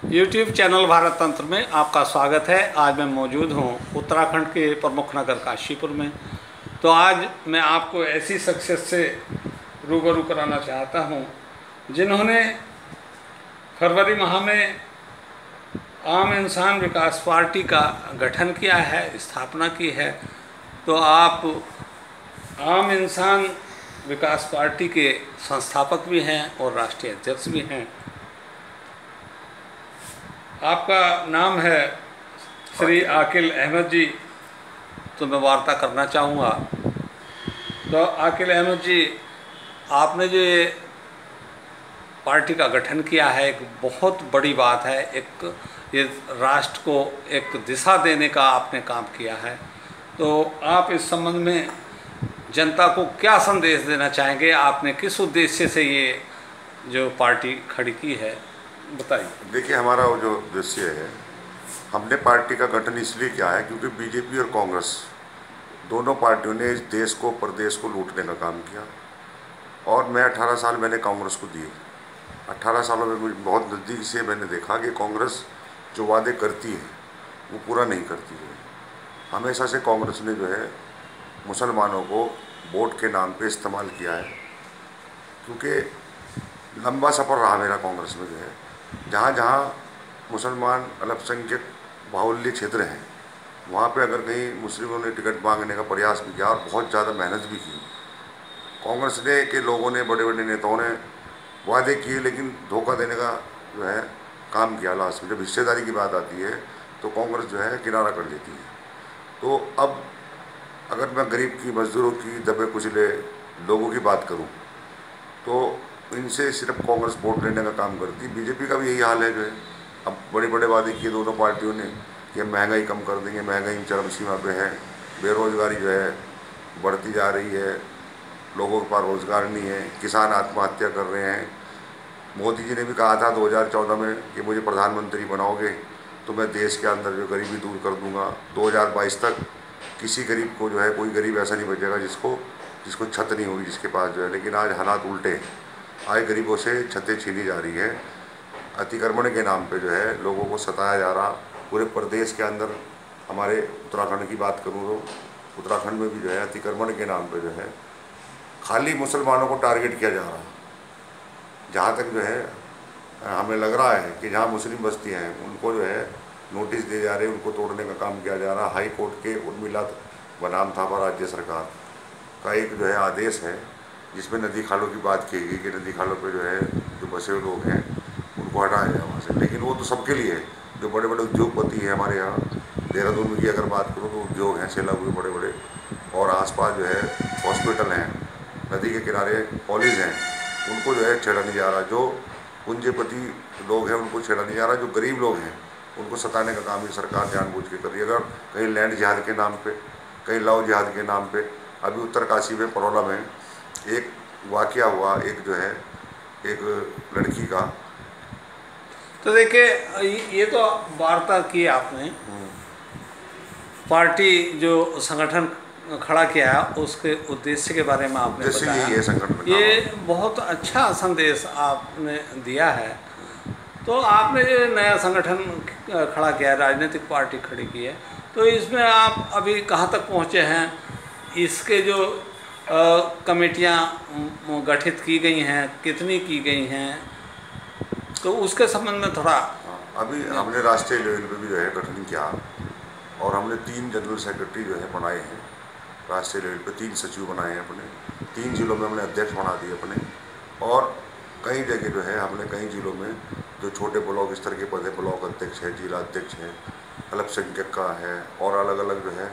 YouTube channel Bharat तंत्र में आपका स्वागत है। आज मैं मौजूद हूँ उत्तराखंड के प्रमुख नगर काशीपुर में। तो आज मैं आपको ऐसी शख्सियत से रूबरू कराना चाहता हूँ जिन्होंने फरवरी माह में आम इंसान विकास पार्टी का गठन किया है, स्थापना की है। तो आप आम इंसान विकास पार्टी के संस्थापक भी हैं और राष्ट्रीय अध्यक्ष भी हैं। आपका नाम है श्री आकिल अहमद जी। तो मैं वार्ता करना चाहूँगा। तो आकिल अहमद जी, आपने जो ये पार्टी का गठन किया है, एक बहुत बड़ी बात है। एक ये राष्ट्र को एक दिशा देने का आपने काम किया है। तो आप इस संबंध में जनता को क्या संदेश देना चाहेंगे? आपने किस उद्देश्य से ये जो पार्टी खड़ी की है, बताइए। देखिए, हमारा वो जो उद्देश्य है, हमने पार्टी का गठन इसलिए किया है क्योंकि बीजेपी और कांग्रेस दोनों पार्टियों ने इस देश को, प्रदेश को लूटने का काम किया। और मैं 18 साल मैंने कांग्रेस को दिए। 18 सालों में मुझे बहुत नज़दीक से मैंने देखा कि कांग्रेस जो वादे करती है वो पूरा नहीं करती है। हमेशा से कांग्रेस ने जो है मुसलमानों को वोट के नाम पे इस्तेमाल किया है। क्योंकि लंबा सफ़र रहा मेरा कांग्रेस में, जो है जहाँ जहाँ मुसलमान अल्पसंख्यक बाहुल्य क्षेत्र हैं, वहाँ पे अगर कहीं मुस्लिमों ने टिकट मांगने का प्रयास भी किया और बहुत ज़्यादा मेहनत भी की। कांग्रेस ने के लोगों ने, बड़े बड़े नेताओं ने वादे किए, लेकिन धोखा देने का जो है काम किया। लास्ट में जब हिस्सेदारी की बात आती है तो कांग्रेस जो है किनारा कर लेती है। तो अब अगर मैं गरीब की, मजदूरों की, दबे कुचले लोगों की बात करूं तो इनसे सिर्फ कांग्रेस वोट लेने का काम करती है। बीजेपी का भी यही हाल है। जो है अब बड़े बड़े वादे किए दोनों पार्टियों ने कि हम महंगाई कम कर देंगे, महंगाई चरम सीमा पे है, बेरोजगारी जो है बढ़ती जा रही है, लोगों के पास रोजगार नहीं है, किसान आत्महत्या कर रहे हैं। मोदी जी ने भी कहा था 2014 में कि मुझे प्रधानमंत्री बनाओगे तो मैं देश के अंदर जो गरीबी दूर कर दूंगा। 2022 तक किसी गरीब को जो है, कोई गरीब ऐसा नहीं बचेगा जिसको छत नहीं होगी जिसके पास जो है। लेकिन आज हालात उल्टे हैं। आज गरीबों से छतें छीनी जा रही है। अतिक्रमण के नाम पे जो है लोगों को सताया जा रहा। पूरे प्रदेश के अंदर, हमारे उत्तराखंड की बात करूँ तो उत्तराखंड में भी जो है अतिक्रमण के नाम पे जो है खाली मुसलमानों को टारगेट किया जा रहा है। जहाँ तक जो है हमें लग रहा है कि जहाँ मुस्लिम बस्तियाँ हैं उनको जो है नोटिस दिए जा रहे हैं, उनको तोड़ने का काम किया जा रहा है। हाई कोर्ट के उर्मिला बनाम थापा राज्य सरकार का एक जो है आदेश है जिसमें नदी खालों की बात की गई कि नदी खालों पे जो है जो बसे हुए लोग हैं उनको हटाया जाए वहाँ से। लेकिन वो तो सबके लिए है। जो बड़े बड़े उद्योगपति हैं हमारे यहाँ, देहरादून की अगर बात करूँ तो उद्योग हैं सेला हुए बड़े बड़े, और आसपास जो है हॉस्पिटल हैं, नदी के किनारे कॉलेज हैं, उनको जो है छेड़ा नहीं जा रहा। जो पूंजीपति लोग हैं उनको छेड़ा नहीं जा रहा। जो गरीब लोग हैं उनको सताने का काम ये सरकार जानबूझ के कर रही है। अगर कहीं लैंड जिहाद के नाम पे, कहीं लव जिहाद के नाम पे, अभी उत्तरकाशी में परोला में एक वाकया हुआ, एक जो है एक लड़की का। तो देखिए, ये तो वार्ता की आपने, पार्टी जो संगठन खड़ा किया है उसके उद्देश्य के बारे में आपने बताया। ये संगठन ये बहुत अच्छा संदेश आपने दिया है। तो आपने जो नया संगठन खड़ा किया है, राजनीतिक पार्टी खड़ी की है, तो इसमें आप अभी कहाँ तक पहुँचे हैं? इसके जो कमेटियाँ गठित की गई हैं, कितनी की गई हैं, तो उसके संबंध में थोड़ा। अभी हमने राष्ट्रीय लेवल पे भी जो है गठन किया और हमने 3 जनरल सेक्रेटरी जो है बनाए हैं। राष्ट्रीय लेवल पे 3 सचिव बनाए हैं अपने। 3 जिलों में हमने अध्यक्ष बना दिए अपने। और कई जगह जो है हमने कई जिलों में जो छोटे ब्लॉक स्तर के पद है, ब्लॉक अध्यक्ष है, जिला अध्यक्ष है, अल्पसंख्यक का है, और अलग अलग जो है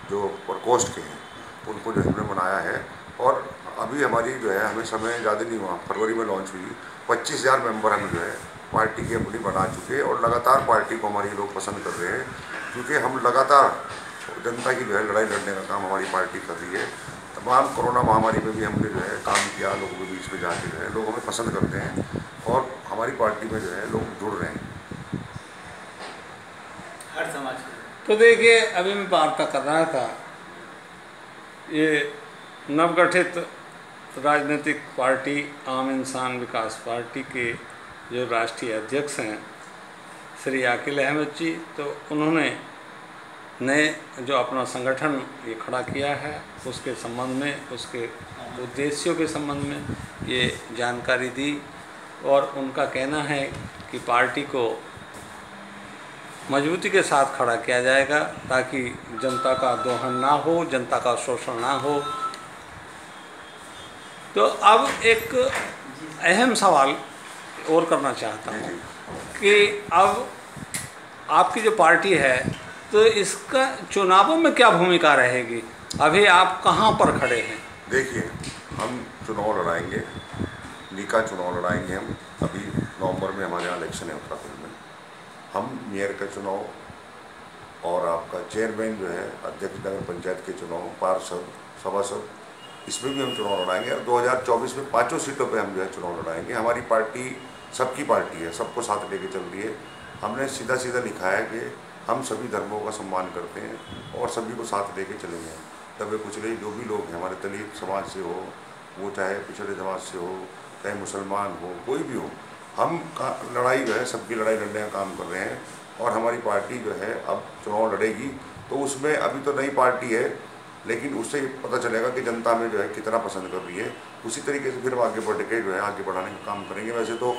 जो प्रकोष्ठ के हैं उनको जो हमने बनाया है। और अभी हमारी जो है, हमें समय ज़्यादा नहीं हुआ, फरवरी में लॉन्च हुई। 25,000 मेंबर हम जो है पार्टी की अपनी बना चुके हैं। और लगातार पार्टी को हमारी लोग पसंद कर रहे हैं क्योंकि हम लगातार जनता की जो है लड़ाई लड़ने का काम हमारी पार्टी कर रही है। तमाम कोरोना महामारी में भी हमने जो है काम किया, लोगों के बीच में जाके जो है लोग हमें पसंद करते हैं और हमारी पार्टी में जो है लोग जुड़ रहे हैं हर समाज के। तो देखिए, अभी मैं वार्ता कर रहा था, ये नवगठित राजनीतिक पार्टी आम इंसान विकास पार्टी के जो राष्ट्रीय अध्यक्ष हैं श्री आकिल अहमद जी, तो उन्होंने नए जो अपना संगठन ये खड़ा किया है उसके संबंध में, उसके उद्देश्यों के संबंध में ये जानकारी दी। और उनका कहना है कि पार्टी को मजबूती के साथ खड़ा किया जाएगा ताकि जनता का दोहन ना हो, जनता का शोषण ना हो। तो अब एक अहम सवाल और करना चाहता हूँ कि अब आपकी जो पार्टी है तो इसका चुनावों में क्या भूमिका रहेगी? अभी आप कहाँ पर खड़े हैं? देखिए, हम चुनाव लड़ाएंगे, निका चुनाव लड़ाएंगे हम। अभी नवंबर में हमारे यहाँ इलेक्शन है उत्तराखंड में। हम मेयर का चुनाव और आपका चेयरमैन जो है, अध्यक्ष नगर पंचायत के चुनाव, पार्षद, सभासद, इसमें भी हम चुनाव लड़ाएंगे। और 2024 में 5 सीटों पे हम जो है चुनाव लड़ाएंगे। हमारी पार्टी सबकी पार्टी है, सबको साथ लेके चल रही है। हमने सीधा सीधा लिखा है कि हम सभी धर्मों का सम्मान करते हैं और सभी को साथ लेके चलेंगे। दबे कुचले जो भी लोग हैं, हमारे दलित समाज से हो, वो चाहे पिछड़े समाज से हो, चाहे मुसलमान हो, कोई भी हो, हम लड़ाई जो है सबकी लड़ाई लड़ने का काम कर रहे हैं। और हमारी पार्टी जो है अब चुनाव लड़ेगी, तो उसमें अभी तो नई पार्टी है, लेकिन उससे पता चलेगा कि जनता में जो है कितना पसंद कर रही है। उसी तरीके से फिर हम आगे बढ़ के जो है आगे बढ़ाने का काम करेंगे। वैसे तो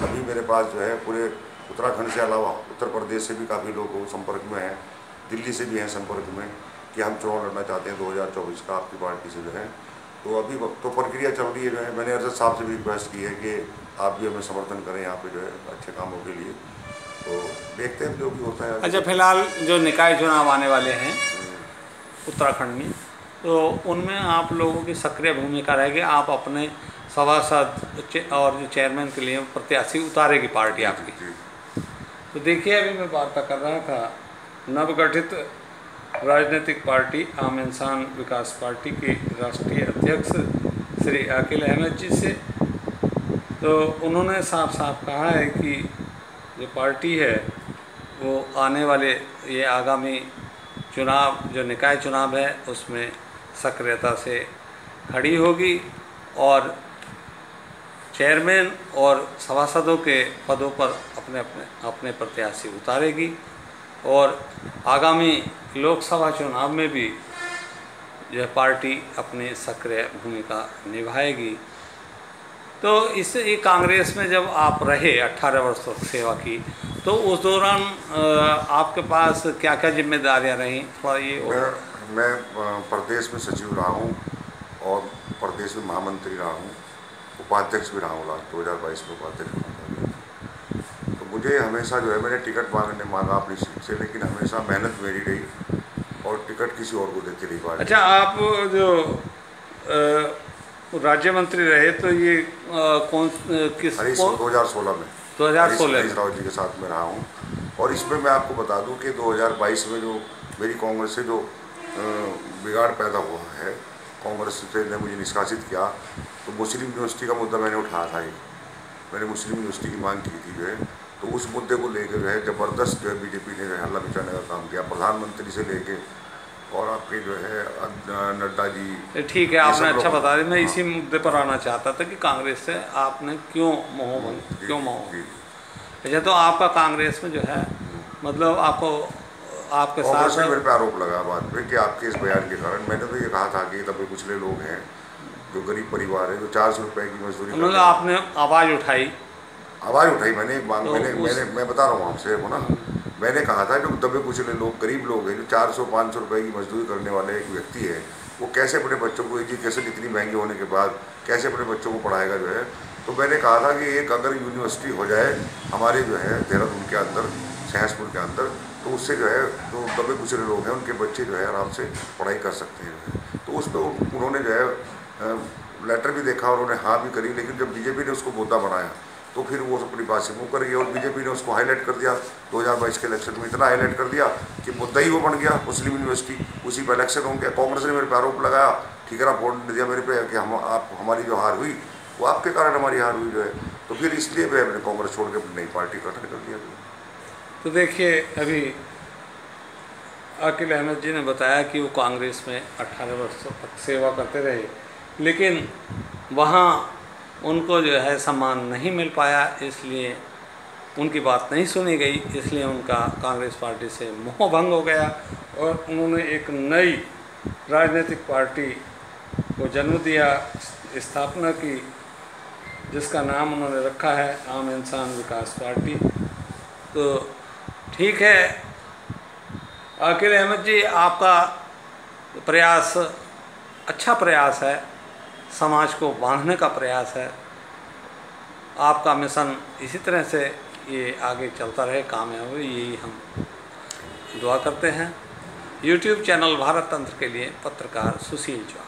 अभी मेरे पास जो है पूरे उत्तराखंड से अलावा उत्तर प्रदेश से भी काफ़ी लोग संपर्क में हैं, दिल्ली से भी हैं संपर्क में कि हम चुनाव लड़ना चाहते हैं 2024 का आपकी पार्टी से जो है। तो अभी तो प्रक्रिया चल रही है जो है। मैंने अरशद साहब से भी रिक्वेस्ट की है कि आप भी हमें समर्थन करें यहाँ पे जो है अच्छे कामों के लिए। तो देखते हैं जो भी होता है। अच्छा, फिलहाल जो निकाय चुनाव आने वाले हैं उत्तराखंड में, तो उनमें आप लोगों की सक्रिय भूमिका रहेगी। आप अपने सभासद और जो चेयरमैन के लिए प्रत्याशी उतारेगी पार्टी आपकी। तो देखिए, अभी मैं वार्ता कर रहा था नवगठित राजनीतिक पार्टी आम इंसान विकास पार्टी के राष्ट्रीय अध्यक्ष श्री आकिल अहमद जी से। तो उन्होंने साफ साफ कहा है कि जो पार्टी है वो आने वाले ये आगामी चुनाव, जो निकाय चुनाव है, उसमें सक्रियता से खड़ी होगी और चेयरमैन और सभासदों के पदों पर अपने प्रत्याशी उतारेगी। और आगामी लोकसभा चुनाव में भी यह पार्टी अपनी सक्रिय भूमिका निभाएगी। तो इससे कांग्रेस में जब आप रहे 18 वर्ष तक सेवा की, तो उस दौरान आपके पास क्या क्या जिम्मेदारियां रहीं? थोड़ा ये मैं प्रदेश में सचिव रहा हूँ और प्रदेश में महामंत्री रहा हूँ, उपाध्यक्ष भी रहा हूँ। लास्ट 2022 में उपाध्यक्ष बना। तो मुझे हमेशा जो है, मैंने टिकट मांगा अपनी सीट से, लेकिन हमेशा मेहनत मेरी रही और टिकट किसी और को देती रही पार्टी। अच्छा, आप जो राज्य मंत्री रहे, तो ये किस 2016 में 2016 हरीश रावत जी के साथ में रहा हूँ। और इसमें मैं आपको बता दूं कि 2022 में जो मेरी कांग्रेस से जो बिगाड़ पैदा हुआ है, कांग्रेस ने मुझे निष्कासित किया, तो मुस्लिम यूनिवर्सिटी का मुद्दा मैंने उठाया था। मैंने मुस्लिम यूनिवर्सिटी की मांग की थी जो है, तो उस मुद्दे को लेकर जो है ज़बरदस्त जो है बीजेपी ने हल्ला मचाने का काम किया, प्रधानमंत्री से लेके और आपके जो है नड्डा जी। ठीक है, आपने अच्छा बता दिया। मैं इसी मुद्दे पर आना चाहता था कि कांग्रेस से आपने क्यों मोह। अच्छा, तो आपका कांग्रेस में जो है, मतलब आपके साथ मेरे पे आरोप लगा बाद में कि आपके इस बयान के कारण। मैंने तो ये कहा था कि दबे कुचले लोग हैं, जो गरीब परिवार है, जो 400 रुपये की मजदूरी, मतलब आपने आवाज़ उठाई। मैंने मैं बता रहा हूँ आपसे वो ना, मैंने कहा था जो दबे कुचले लोग, गरीब लोग हैं, जो 400-500 रुपये की मजदूरी करने वाले एक व्यक्ति है, वो कैसे अपने बच्चों को एजुकेशन इतनी महंगी होने के बाद कैसे अपने बच्चों को पढ़ाएगा जो है। तो मैंने कहा था कि एक अगर यूनिवर्सिटी हो जाए हमारे जो है देहरादून के अंदर, सहसपुर के अंदर, तो उससे जो है जो दबे कुचले लोग हैं उनके बच्चे जो है आराम से पढ़ाई कर सकते हैं। तो उस पर उन्होंने जो है लेटर भी देखा और उन्होंने हाँ भी करी, लेकिन जब बीजेपी ने उसको मुद्दा बनाया तो फिर वो अपनी बात से मुँह कर गई और बीजेपी ने उसको हाईलाइट कर दिया। 2022 के इलेक्शन में इतना हाईलाइट कर दिया कि मुद्दा ही वो बन गया मुस्लिम यूनिवर्सिटी। उसी पर इलेक्शन हो गया। कांग्रेस ने मेरे पे आरोप लगाया, ठीकरा वोट दिया मेरे पे कि हमारी जो हार हुई वो आपके कारण हमारी हार हुई जो है। तो फिर इसलिए मैंने कांग्रेस छोड़ के नई पार्टी गठन कर दिया। तो देखिए, अभी आकिल अहमद जी ने बताया कि वो कांग्रेस में 18 वर्षों तक सेवा करते रहे, लेकिन वहाँ उनको जो है सम्मान नहीं मिल पाया, इसलिए उनकी बात नहीं सुनी गई, इसलिए उनका कांग्रेस पार्टी से मोह भंग हो गया और उन्होंने एक नई राजनीतिक पार्टी को जन्म दिया, स्थापना की, जिसका नाम उन्होंने रखा है आम इंसान विकास पार्टी। तो ठीक है आकिल अहमद जी, आपका प्रयास अच्छा प्रयास है, समाज को बांधने का प्रयास है। आपका मिशन इसी तरह से ये आगे चलता रहे, कामयाब हो, यही हम दुआ करते हैं। यूट्यूब चैनल भारत तंत्र के लिए पत्रकार सुशील चौहान।